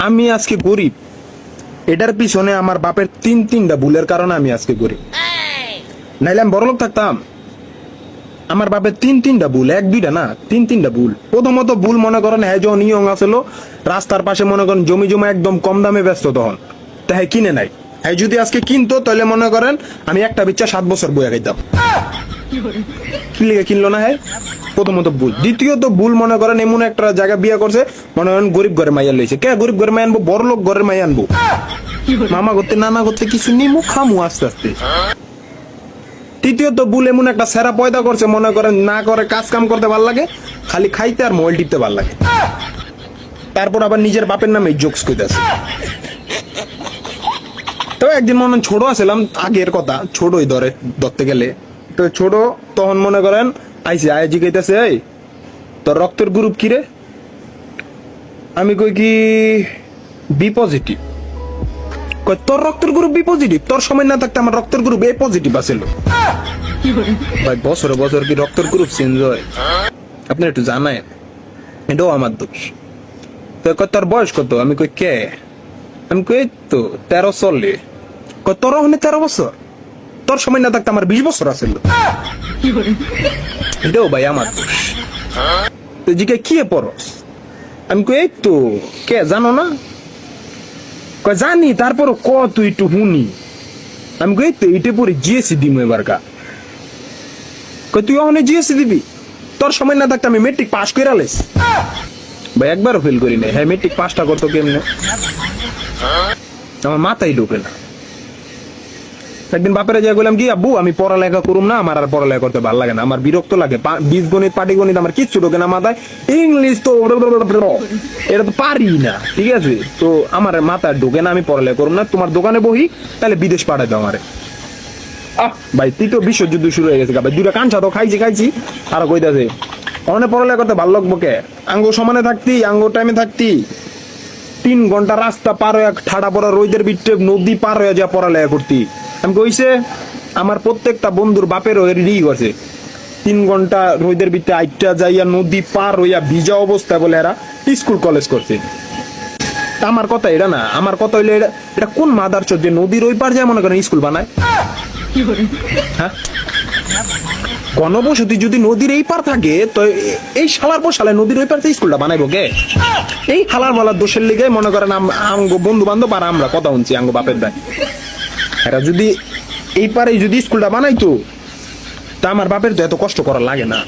আমি আজকে গরিব, এটার পিছনে আমার বাপের তিনটা ভুলের কারণে আমি আজকে গরিব। নাইলে আমি বড়লোক থাকতাম। আমার বাপের তিনটা ভুল, এক দুইটা না, তিনটা ভুল। প্রথমত ভুল মনে করেন, হ্যাঁ যখন ইয়ং আসলো রাস্তার পাশে মনে করেন জমি জমা একদম কম দামে ব্যস্ত, তখন তাই কিনে নাই। হ্যাঁ যদি আজকে কিনতো তাহলে মনে করেন আমি একটা বিচ্ছা 7 বছর বইয়া খাইতাম। কি লিগে কিনলো না? হ্যাঁ প্রথমত ভুল। দ্বিতীয়ত ভুল মনে করেন এমন একটা জায়গা বিয়ে করছে, মনে করেন গরিব ঘরে মাইয়া লইছে। কে গরিব ঘরে মাই আনবো? বড় লোক ঘরের মাই আনবো। মামা করতে নানা করতে কিছু নিমু খামু আস্তে আস্তে। তৃতীয়ত ভুল এমন একটা সেরা পয়দা করছে, মনে করেন না করে কাজ কাম করতে ভাল লাগে, খালি খাইতে আর মোবাইল টিপতে ভাল লাগে। তারপর আবার নিজের বাপের নামে জোকস কইতাছে। তো একদিন মনে ছোট আছিলাম, আগের কথা, ছোটই ধরতে গেলে তো ছোট, তখন মনে করেন আইসি আইজি কইতাছে, এই তোর রক্তের গ্রুপ কি রে? আমি কই কি বি পজিটিভ। কই তোর রক্তের গ্রুপ বি পজিটিভ? তোর সময় না থাকতে আমার রক্তের গ্রুপ এ পজিটিভ আছিল। ভাই বছরে বছর কি রক্তের গ্রুপ চেঞ্জ হয়? আপনি একটু জানায়, এটাও আমার দোষ। তো কই তোর বয়স কত? আমি কই কে? আমি কই তো 13 চলে। কই তোর ওখানে 13 বছর? তোর সময় না থাকতে আমার 20 বছর আছিল। এটাও ভাই আমার দোষ। তো জিকে কি পড়স? আমি কই এই তো। কে জানো না? কই জানি, তারপর ক তুই একটু শুনি। আমি কই তো এইটা পরে জিএসসি দিমু এবার কা। কই তুই ওখানে জিএসসি দিবি? তোর সময় না থাকতে আমি মেট্রিক পাস করে আলাইছি। ভাই একবারও ফেল করি নাই। হ্যাঁ মেট্রিক পাসটা করতো কেমনে? আমার মাথায় ঢোকে না। একদিন বাপেরা যা বললাম কি, আব্বু আমি পড়ালেখা করুম না, আমার আর পড়ালেখা করতে ভালো লাগে না, আমার বিরক্ত লাগে। বীজগণিত পাটিগণিত আমার কিচ্ছু ঢোকে না মাথায়। ইংলিশ তো এটা তো পারি না, ঠিক আছে? তো আমার মাথায় ঢোকে না, আমি পড়ালেখা করুম না। তোমার দোকানে বহি, তাহলে বিদেশ পাঠাই দাও আমারে। ভাই তৃতীয় বিশ্বযুদ্ধ শুরু হয়ে গেছে। ভাই দুটা কাঞ্চা তো খাইছি আর কইতাছে অনেক পড়ালেখা করতে ভালো লাগবো কে? আঙ্গো সমানে থাকতি, আঙ্গো টাইমে থাকতি 3 ঘন্টা রাস্তা পার হয়ে ঠাডা পড়া রোদের ভিতরে নদী পার হয়ে যা পড়ালেখা করতি। আমি কইছে আমার প্রত্যেকটা বন্ধুর বাপের রেডি করছে 3 ঘন্টা রোদের ভিতরে আইটা যাইয়া নদী পার হইয়া ভিজা অবস্থায় বলে এরা স্কুল কলেজ করছে। আমার কথা এটা না, আমার কথা হইলে এটা কোন মাদার চোদ্দে নদীর ওই পার যায় মনে করেন স্কুল বানায়? হ্যাঁ গণবসতি যদি নদীর এই পার থাকে, তো এই শালার পর শালায় নদীর ওই পার স্কুলটা বানাইবো কে? এই হালার বালার দোষের লিগে মনে করেন আঙ্গো বন্ধু বান্ধব আর আমরা কথা শুনছি আঙ্গো বাপের দায়। এরা যদি এই পারে যদি স্কুলটা বানাইতো, তা আমার বাপের তো এত কষ্ট করা লাগে না।